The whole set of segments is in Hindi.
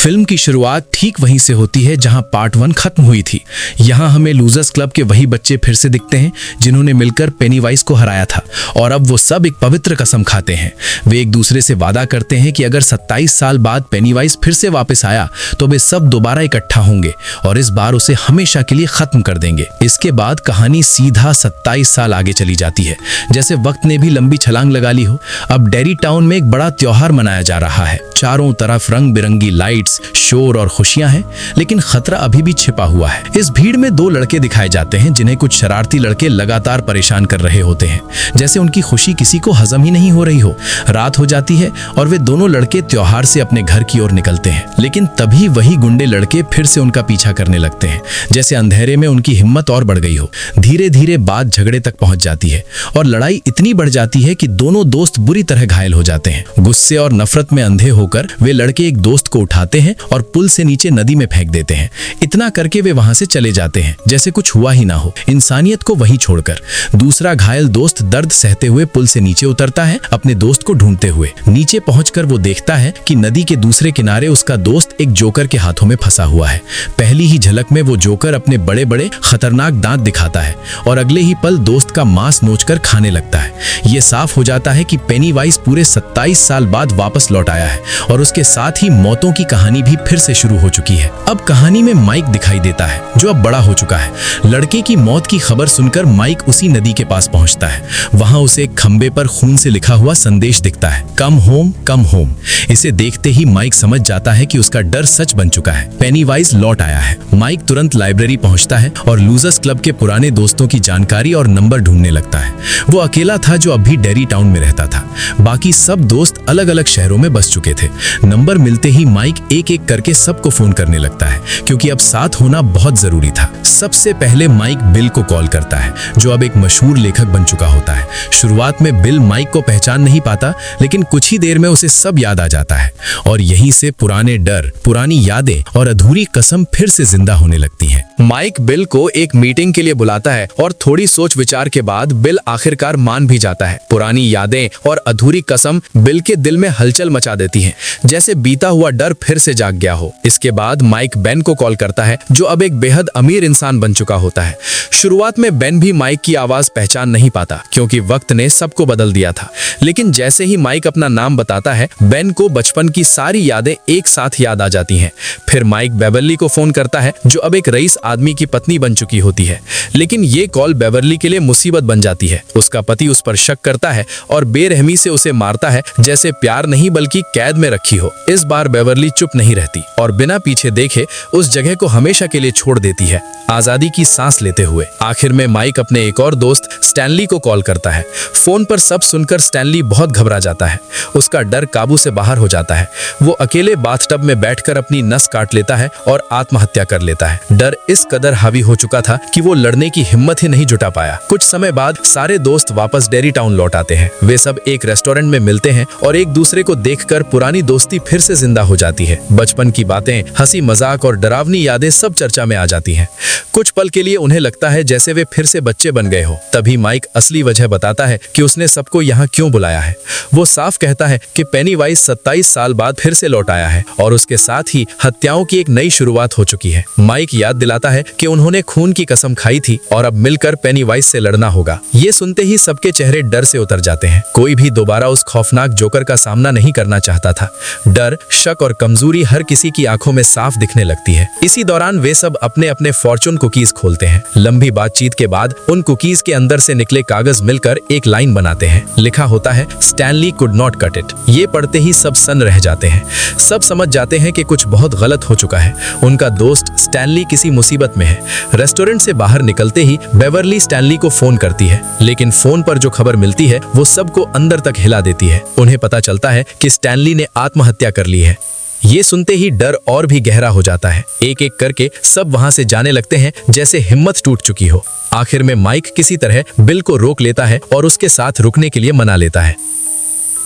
फिल्म की शुरुआत ठीक वहीं से होती है जहां पार्ट 1 खत्म हुई थी। यहाँ हमें लूजर्स क्लब के वही बच्चे फिर से दिखते हैं जिन्होंने मिलकर पेनीवाइज को हराया था, और अब वो सब एक पवित्र कसम खाते हैं। वे एक दूसरे से वादा करते हैं कि अगर 27 साल बाद पेनीवाइज फिर से वापस आया तो वे सब दोबारा इकट्ठा होंगे और इस बार उसे हमेशा के लिए खत्म कर देंगे। इसके बाद कहानी सीधा 27 साल आगे चली जाती है, जैसे वक्त ने भी लंबी छलांग लगा ली हो। अब डेरी टाउन में एक बड़ा त्योहार मनाया जा रहा है। चारों तरफ रंग बिरंगी लाइट्स, शोर और खुशियां हैं, लेकिन खतरा अभी भी छिपा हुआ है। इस भीड़ में दो लड़के दिखाए जाते हैं जिन्हें कुछ शरारती लड़के लगातार परेशान कर रहे होते हैं, जैसे उनकी खुशी किसी को हजम ही नहीं हो रही हो। रात हो जाती है और वे दोनों लड़के त्योहार से अपने घर की ओर निकलते हैं, लेकिन तभी वही गुंडे लड़के फिर से उनका पीछा करने लगते हैं, जैसे अंधेरे में उनकी हिम्मत और बढ़ गई हो। धीरे धीरे बात झगड़े तक पहुंच जाती है और लड़ाई इतनी बढ़ जाती है कि दोनों दोस्त बुरी तरह घायल हो जाते हैं। गुस्से और नफरत में अंधे होकर वे लड़के एक दोस्त को उठाते हैं और पुल से नीचे नदी में फेंक देते हैं। इतना करके वे वहां से चले जाते हैं जैसे कुछ हुआ ही ना हो, इंसानियत को वहीं छोड़कर। दूसरा घायल दोस्त दर्द सहते हुए पुल से नीचे उतरता है, अपने दोस्त को ढूंढते हुए। नीचे पहुंचकर वो देखता है कि नदी के दूसरे किनारे उसका दोस्त एक जोकर के हाथों में फंसा हुआ है। पहली ही झलक में वो जोकर अपने बड़े बड़े खतरनाक दांत दिखाता है और अगले ही पल दोस्त का मांस नोचकर खाने लगता है। ये साफ हो जाता है कि पेनीवाइज पूरे 27 साल बाद वापस लौट आया है और उसके साथ ही मौतों की कहानी भी फिर से शुरू हो चुकी है। अब कहानी में माइक दिखाई देता है, जो अब बड़ा हो चुका है। लड़के की मौत की खबर सुनकर माइक उसी नदी के पास पहुंचता है। वहां उसे एक खंबे पर खून से लिखा हुआ संदेश दिखता है, कम होम कम होम। इसे देखते ही माइक समझ जाता है कि उसका डर सच बन चुका है, पेनीवाइज लौट आया है। माइक तुरंत लाइब्रेरी पहुंचता है और लूजर्स क्लब के पुराने दोस्तों की जानकारी और नंबर ढूंढने लगता है। वो अकेला था जो अब भी डेरी टाउन में रहता था, बाकी सब दोस्त अलग अलग शहरों में बस चुके थे। नंबर मिलते ही माइक एक एक करके सबको फोन करने लगता है, क्योंकि अब साथ होना बहुत जरूरी था। सबसे पहले माइक बिल को कॉल करता है, जो अब एक मशहूर लेखक बन चुका होता है। शुरुआत में बिल माइक को पहचान नहीं पाता, लेकिन कुछ ही देर में उसे सब याद आ जाता है और यहीं से पुराने डर, पुरानी यादें और अधूरी कसम फिर से जिंदा होने लगती हैं। माइक बिल को एक मीटिंग के लिए बुलाता है और थोड़ी सोच विचार के बाद बिल आखिरकार मान भी जाता है। पुरानी यादें और अधूरी कसम बिल के दिल में हलचल मचा देती हैं, जैसे बीता हुआ डर फिर से जाग गया हो। इसके बाद माइक बेन को कॉल करता है, जो अब एक बेहद अमीर इंसान बन चुका होता है। शुरुआत में बेन भी माइक की आवाज पहचान नहीं पाता, क्योंकि वक्त ने सबको बदल दिया था। लेकिन जैसे ही माइक अपना नाम बताता है, बेन को बचपन की सारी यादें एक साथ याद आ जाती हैं। फिर माइक बेवर्ली को फोन करता है, जो अब एक रईस आदमी की पत्नी बन चुकी होती है। लेकिन ये कॉल बेवर्ली के लिए मुसीबत बन जाती है। उसका पति उस पर शक करता है और बेरहमी से उसे मारता है, जैसे प्यार नहीं बल्कि कैद में रखी हो। इस बार बेवर्ली चुप नहीं रहती और बिना पीछे देखे उस जगह को हमेशा के लिए छोड़ देती है, आजादी की सांस लेते हुए। आखिर में माइक अपने एक और दोस्त स्टैनली को कॉल करता है। फोन पर सब सुनकर स्टैनली बहुत घबरा जाता है। उसका डर काबू से बाहर हो जाता है। वो अकेले बाथटब में बैठकर अपनी नस काट लेता है और आत्महत्या कर लेता है। डर इस कदर हावी हो चुका था कि वो लड़ने की हिम्मत ही नहीं जुटा पाया। कुछ समय बाद सारे दोस्त वापस डेरी टाउन लौट आते हैं। वे सब एक रेस्टोरेंट में मिलते हैं और एक दूसरे को देखकर पुरानी दोस्ती फिर से जिंदा हो जाती है। बचपन की बातें, हंसी मजाक और डरावनी यादें सब चर्चा में आ जाती हैं। कुछ पल के लिए उन्हें लगता है जैसे वे फिर से बच्चे बन गए हो। तभी माइक असली वजह बताता है कि उसने सबको यहाँ क्यों बुलाया है। वो साफ कहता है कि पेनीवाइज 27 साल बाद फिर से लौट आया है और उसके साथ ही हत्याओं की एक नई शुरुआत हो चुकी है। माइक याद दिलाता है कि उन्होंने खून की कसम खाई थी और अब मिलकर पेनीवाइज से लड़ना होगा। ये सुनते ही सबके चेहरे डर से उतर जाते हैं। कोई भी दोबारा उस खौफनाक जोकर का सामना नहीं करना चाहता था। डर, शक और कमजोरी हर किसी की आंखों में साफ दिखने लगती है। इसी दौरान वे सब अपने अपने फॉर्चून कुकीज खोलते हैं। लंबी बातचीत के बाद उन कुकीज के अंदर से निकले कागज मिलकर एक लाइन बनाते हैं। लिखा होता है, Stanley could not cut it. ये पढ़ते ही सब सन्न रह जाते हैं। सब समझ जाते हैं कि कुछ बहुत गलत हो चुका है। उनका दोस्त स्टैनली किसी मुसीबत में है। रेस्टोरेंट से बाहर निकलते ही बेवर्ली स्टैनली को फोन करती है, लेकिन फोन पर जो खबर मिलती है वो सबको अंदर तक हिला देती है। उन्हें पता चलता है कि स्टैनली ने आत्महत्या कर ली है। ये सुनते ही डर और भी गहरा हो जाता है। एक एक करके सब वहां से जाने लगते हैं, जैसे हिम्मत टूट चुकी हो। आखिर में माइक किसी तरह बिल को रोक लेता है और उसके साथ रुकने के लिए मना लेता है।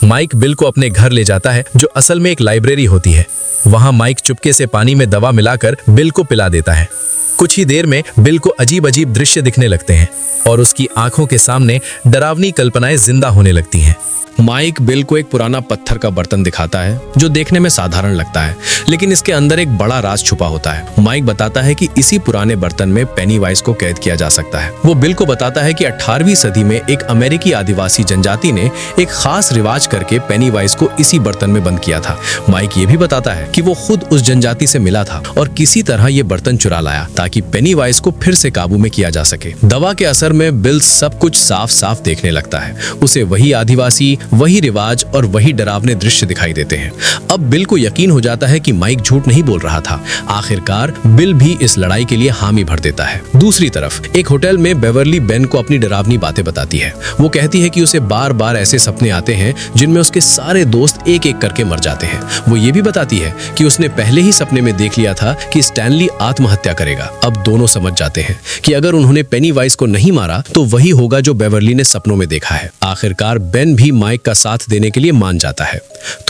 माइक बिल को अपने घर ले जाता है, जो असल में एक लाइब्रेरी होती है। वहां माइक चुपके से पानी में दवा मिलाकर बिल को पिला देता है। कुछ ही देर में बिल को अजीब अजीब दृश्य दिखने लगते हैं और उसकी आंखों के सामने डरावनी कल्पनाएं जिंदा होने लगती हैं। माइक बिल को एक पुराना पत्थर का बर्तन दिखाता है जो देखने में साधारण लगता है, लेकिन इसके अंदर एक बड़ा राज छुपा होता है। माइक बताता है कि इसी पुराने बर्तन में पेनीवाइज को कैद किया जा सकता है। वो बिल को बताता है कि 18वीं सदी में एक अमेरिकी आदिवासी जनजाति ने एक खास रिवाज करके पेनीवाइज को इसी बर्तन में बंद किया था। माइक ये भी बताता है कि वो खुद उस जनजाति से मिला था और किसी तरह ये बर्तन चुरा लाया ताकि पेनीवाइज को फिर से काबू में किया जा सके। दवा के असर में बिल सब कुछ साफ साफ देखने लगता है। उसे वही आदिवासी, वही रिवाज और वही डरावने दृश्य दिखाई देते हैं। अब बिल को यकीन हो जाता है कि माइक झूठ नहीं बोल रहा था। आखिरकार बिल भी इस लड़ाई के लिए हामी भर देता है। दूसरी तरफ एक होटल में बेवर्ली बेन को अपनी डरावनी बातें बताती है। वो कहती है कि उसे बार बार ऐसे सपने आते हैं जिनमें उसके सारे दोस्त एक एक करके मर जाते हैं। वो ये भी बताती है कि उसने पहले ही सपने में देख लिया था कि स्टैनली आत्महत्या करेगा। अब दोनों समझ जाते हैं कि अगर उन्होंने पेनीवाइज को नहीं मारा तो वही होगा जो बेवर्ली ने सपनों में देखा है। आखिरकार बेन भी माइक का साथ देने के लिए मान जाता है।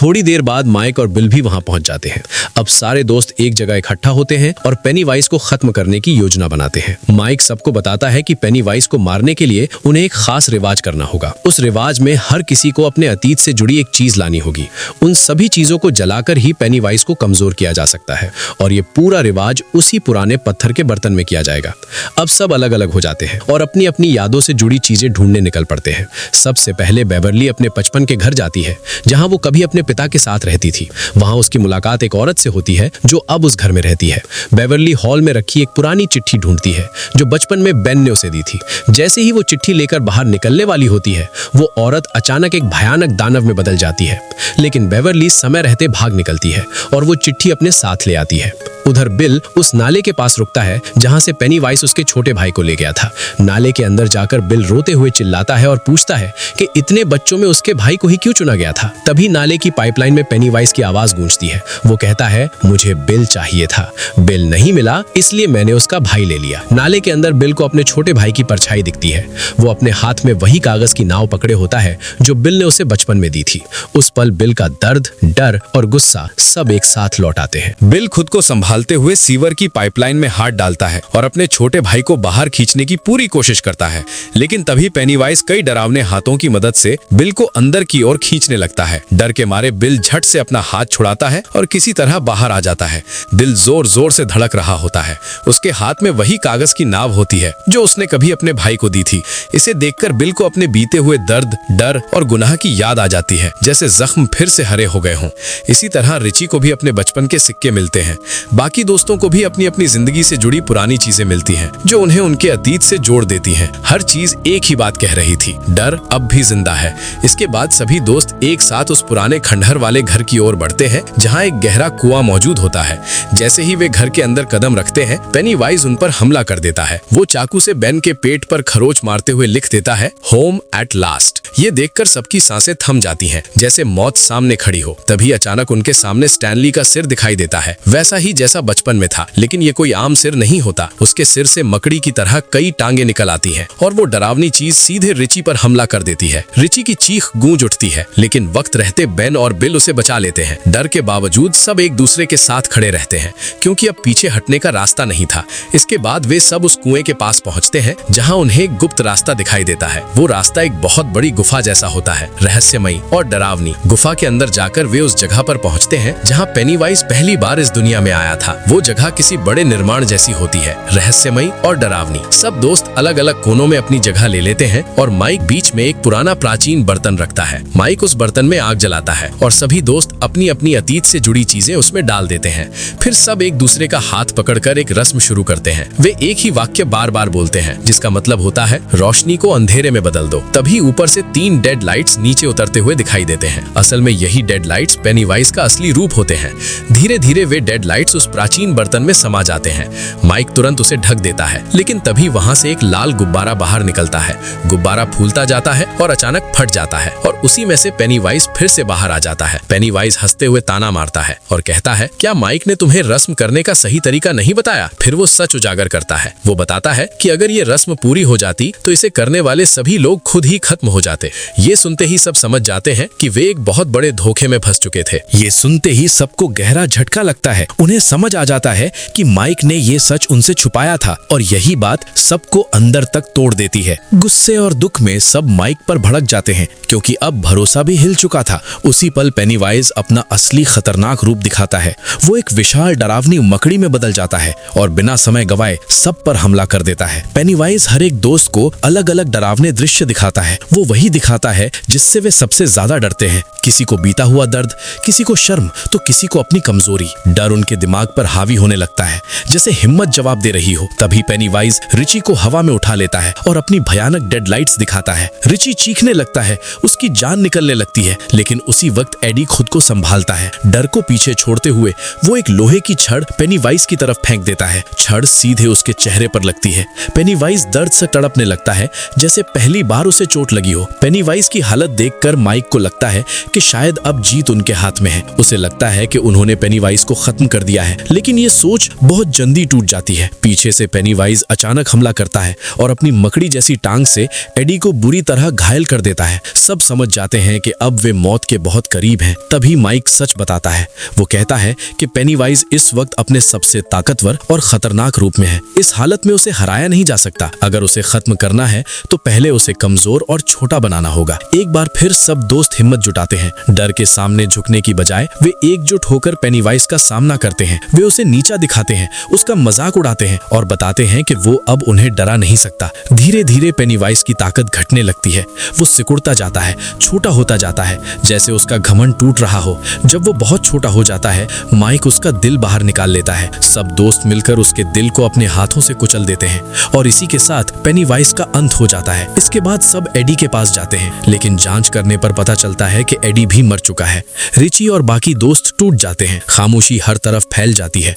थोड़ी देर बाद माइक और बिल भी वहां पहुंच जाते हैं। अब सारे दोस्त एक जगह इकट्ठा होते हैं और पेनीवाइज को खत्म करने की योजना बनाते हैं। माइक सबको बताता है कि पेनीवाइज को मारने के लिए उन्हें एक खास रिवाज करना होगा। उस रिवाज में हर किसी को अपने अतीत से जुड़ी एक चीज लानी होगी। उन सभी चीजों को जलाकर ही पेनीवाइज को कमजोर किया जा सकता है और ये पूरा रिवाज उसी पुराने पत्थर के बर्तन में किया जाएगा। अब सब अलग अलग हो जाते हैं और अपनी अपनी यादों से जुड़ी चीजें ढूंढने निकल पड़ते हैं। सबसे पहले बेवर्ली अपने बचपन के घर जाती है जहां वो कभी अपने पिता के साथ रहती थी। वहां उसकी मुलाकात एक औरत से होती है जो अब उस घर में रहती है। बेवर्ली हॉल में रखी एक पुरानी चिट्ठी ढूंढती है जो बचपन में बेन ने उसे दी थी। जैसे ही वो चिट्ठी लेकर बाहर निकलने वाली होती है वो औरत अचानक एक भयानक दानव में बदल जाती है, लेकिन बेवर्ली समय रहते भाग निकलती है और वो चिट्ठी अपने साथ ले आती है। उधर बिल उस नाले के पास रुकता है जहां से पेनीवाइज उसके छोटे भाई को ले गया था। नाले के अंदर जाकर बिल रोते हुए चिल्लाता है और पूछता है कि इतने बच्चों में उसके भाई को ही क्यों चुना गया था। तभी नाले की पाइपलाइन में पेनीवाइज की आवाज गूंजती है। वो कहता है, मुझे बिल चाहिए था, बिल नहीं मिला इसलिए मैंने उसका भाई ले लिया। नाले के अंदर बिल को अपने छोटे भाई की परछाई दिखती है। वो अपने हाथ में वही कागज की नाव पकड़े होता है जो बिल ने उसे बचपन में दी थी। उस पल बिल का दर्द, डर और गुस्सा सब एक साथ लौट आते हैं। बिल खुद को संभालते हुए सीवर की पाइपलाइन में हाथ डालता है और अपने छोटे भाई को बाहर खींचने की पूरी कोशिश करता है, लेकिन तभी पेनीवाइज कई डरावने हाथों की मदद से बिल को अंदर की ओर खींचने लगता है। डर के मारे बिल झट से अपना हाथ छुड़ाता है और किसी तरह बाहर आ जाता है। दिल जोर जोर से धड़क रहा होता है। उसके हाथ में वही कागज की नाव होती है जो उसने कभी अपने भाई को दी थी। इसे देखकर बिल को अपने बीते हुए दर्द, डर और गुनाह की याद आ जाती है, जैसे जख्म फिर से हरे हो गए हों। इसी तरह रिची को भी अपने बचपन के सिक्के मिलते हैं। बाकी दोस्तों को भी अपनी अपनी जिंदगी से जुड़ी पुरानी चीजें मिलती हैं जो उन्हें उनके अतीत से जोड़ देती हैं। हर चीज एक ही बात कह रही थी, डर अब भी जिंदा है। इसके बाद सभी दोस्त एक साथ उस पुराने खंडहर वाले घर की ओर बढ़ते हैं जहां एक गहरा कुआं मौजूद होता है। जैसे ही वे घर के अंदर कदम रखते हैं पेनीवाइज उन पर हमला कर देता है। वो चाकू से बेन के पेट पर खरोच मारते हुए लिख देता है, होम एट लास्ट। ये देखकर सबकी सांसें थम जाती हैं, जैसे मौत सामने खड़ी हो। तभी अचानक उनके सामने स्टैनली का सिर दिखाई देता है, वैसा ही जैसा बचपन में था, लेकिन ये कोई आम सिर नहीं होता। उसके सिर से मकड़ी की तरह कई टांगे निकल आती हैं और वो डरावनी चीज सीधे रिची पर हमला कर देती है। रिची की चीख गूंज उठती है, लेकिन वक्त रहते बेन और बिल उसे बचा लेते हैं। डर के बावजूद सब एक दूसरे के साथ खड़े रहते हैं क्योंकि अब पीछे हटने का रास्ता नहीं था। इसके बाद वे सब उस कुएं के पास पहुंचते हैं जहां उन्हें एक गुप्त रास्ता दिखाई देता है। वो रास्ता एक बहुत बड़ी गुफा जैसा होता है, रहस्यमयी और डरावनी। गुफा के अंदर जाकर वे उस जगह पर पहुंचते हैं जहां पेनीवाइज पहली बार इस दुनिया में आया था। वो जगह किसी बड़े निर्माण जैसी होती है, रहस्यमयी और डरावनी। सब दोस्त अलग अलग कोनों में अपनी जगह ले लेते हैं और माइक बीच में एक पुराना प्राचीन बर्तन रखता है। माइक उस बर्तन में आग जलाता है और सभी दोस्त अपनी अपनी अतीत से जुड़ी चीजें उसमें डाल देते हैं। फिर सब एक दूसरे का हाथ पकड़कर एक रस्म शुरू करते हैं। वे एक ही वाक्य बार बार बोलते हैं जिसका मतलब होता है, रोशनी को अंधेरे में बदल दो। तभी ऊपर से 3 डेड लाइट्स नीचे उतरते हुए दिखाई देते हैं। असल में यही डेड लाइट्स पेनीवाइज का असली रूप होते हैं। धीरे धीरे वे डेड लाइट्स उस प्राचीन बर्तन में समा जाते हैं। माइक तुरंत उसे ढक देता है, लेकिन तभी वहां से एक लाल गुब्बारा बाहर निकलता है। गुब्बारा फूलता जाता है और अचानक फट जाता है और उसी में से पेनीवाइज फिर से बाहर आ जाता है। पेनीवाइज हंसते हुए ताना मारता है और कहता है, क्या माइक ने तुम्हें रस्म करने का सही तरीका नहीं बताया? फिर वो सच उजागर करता है। वो बताता है कि अगर ये रस्म पूरी हो जाती तो इसे करने वाले सभी लोग खुद ही खत्म हो जाते। ये सुनते ही सब समझ जाते हैं कि वे एक बहुत बड़े धोखे में फंस चुके थे। ये सुनते ही सबको गहरा झटका लगता है। उन्हें समझ समझ आ जाता है कि माइक ने ये सच उनसे छुपाया था और यही बात सबको अंदर तक तोड़ देती है। गुस्से और दुख में सब माइक पर भड़क जाते हैं क्योंकि अब भरोसा भी हिल चुका था। उसी पल पेनीवाइज अपना असली खतरनाक रूप दिखाता है। वो एक विशाल डरावनी मकड़ी में बदल जाता है और बिना समय गवाए सब पर हमला कर देता है। पेनीवाइज हर एक दोस्त को अलग अलग डरावने दृश्य दिखाता है। वो वही दिखाता है जिससे वे सबसे ज्यादा डरते हैं। किसी को बीता हुआ दर्द, किसी को शर्म, तो किसी को अपनी कमजोरी। डर उनके दिमाग पर हावी होने लगता है जैसे हिम्मत जवाब दे रही हो। तभी पेनीवाइज रिची को हवा में उठा लेता है और अपनी भयानक डेडलाइट्स दिखाता है। रिची चीखने लगता है, उसकी जान निकलने लगती है, लेकिन उसी वक्त एडी खुद को संभालता है। डर को पीछे छोड़ते हुए वो एक लोहे की छड़ पेनीवाइज की तरफ फेंक देता है। छड़ सीधे उसके चेहरे पर लगती है। पेनीवाइज दर्द से तड़पने लगता है जैसे पहली बार उसे चोट लगी हो। पेनीवाइज की हालत देखकर माइक को लगता है कि शायद अब जीत उनके हाथ में है। उसे लगता है कि उन्होंने पेनीवाइज को खत्म कर दिया है, लेकिन ये सोच बहुत जल्दी टूट जाती है। पीछे से पेनीवाइज अचानक हमला करता है और अपनी मकड़ी जैसी टांग से एडी को बुरी तरह घायल कर देता है। सब समझ जाते हैं कि अब वे मौत के बहुत करीब हैं। तभी माइक सच बताता है। वो कहता है कि पेनीवाइज इस वक्त अपने सबसे ताकतवर और खतरनाक रूप में है। इस हालत में उसे हराया नहीं जा सकता। अगर उसे खत्म करना है तो पहले उसे कमजोर और छोटा बनाना होगा। एक बार फिर सब दोस्त हिम्मत जुटाते हैं। डर के सामने झुकने की बजाय वे एकजुट होकर पेनीवाइज का सामना करते हैं। वे उसे नीचा दिखाते हैं, उसका मजाक उड़ाते हैं और बताते हैं कि वो अब उन्हें डरा नहीं सकता। धीरे धीरे पेनीवाइज की ताकत घटने लगती है। वो सिकुड़ता जाता है, छोटा होता जाता है, जैसे उसका घमंड टूट रहा हो। जब वो बहुत छोटा हो जाता है, माइक उसका दिल बाहर निकाल लेता है। सब दोस्त मिलकर उसके दिल को अपने हाथों से कुचल देते हैं और इसी के साथ पेनीवाइज का अंत हो जाता है। इसके बाद सब एडी के पास जाते हैं, लेकिन जांच करने पर पता चलता है कि एडी भी मर चुका है। रिची और बाकी दोस्त टूट जाते हैं। खामोशी हर तरफ फैल जाती है।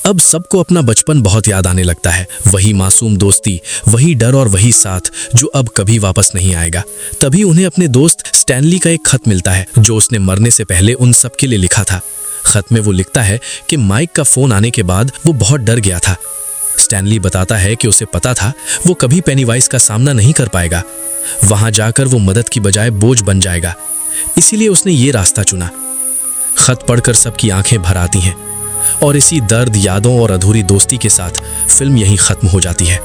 अब सबको अपना बचपन बहुत याद आने लगता है। वही मासूम दोस्ती, वही डर और वही साथ जो अब कभी वापस नहीं आएगा। तभी उन्हें अपने दोस्त स्टैनली का एक खत मिलता है जो उसने मरने से पहले उन सब के लिए लिखा था। खत में वो लिखता है कि माइक का फोन आने के बाद वो बहुत डर गया था। स्टैनली बताता है कि उसे पता था वो कभी पेनीवाइज का सामना नहीं कर पाएगा। वहां जाकर वो मदद की बजाय बोझ बन जाएगा, इसीलिए उसने ये रास्ता चुना। खत पढ़कर सबकी आंखें भर आती हैं और इसी दर्द, यादों और अधूरी दोस्ती के साथ फिल्म यहीं खत्म हो जाती है।